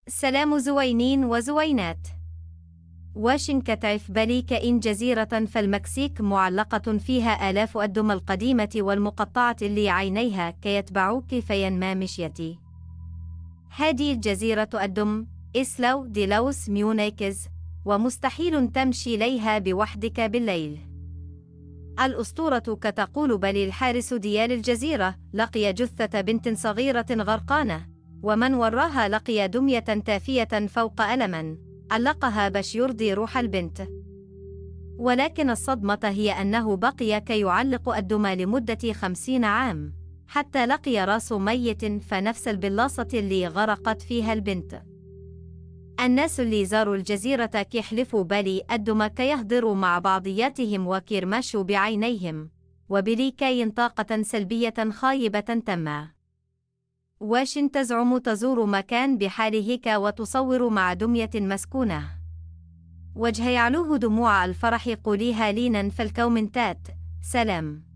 سلام زوينين وزوينات. واشن كتعف بالي كإن جزيرة فالمكسيك معلقة فيها آلاف الدمى القديمة والمقطعة اللي عينيها كيتبعوك فينما مشيتي. هذه الجزيرة الدم إسلو دي لوس ميونيكز، ومستحيل تمشي ليها بوحدك بالليل. الأسطورة كتقول بل الحارس ديال الجزيرة لقي جثة بنت صغيرة غرقانة، ومن وراها لقي دمية تافهة فوق ألمًا علقها باش يرضي روح البنت. ولكن الصدمة هي أنه بقي كي يعلق الدمى لمدة 50 عام، حتى لقي راس ميت فنفس البلاصة اللي غرقت فيها البنت. الناس اللي زاروا الجزيرة كيحلفوا بالي الدمى كيهضروا مع بعضياتهم وكيرمشوا بعينيهم، وبلي كاين طاقة سلبية خايبة تما. واشن تزعم تزور مكان بحال هيك وتصور مع دمية مسكونة، وجه يعلوه دموع الفرح قوليها لينا فالكومنتات. سلام.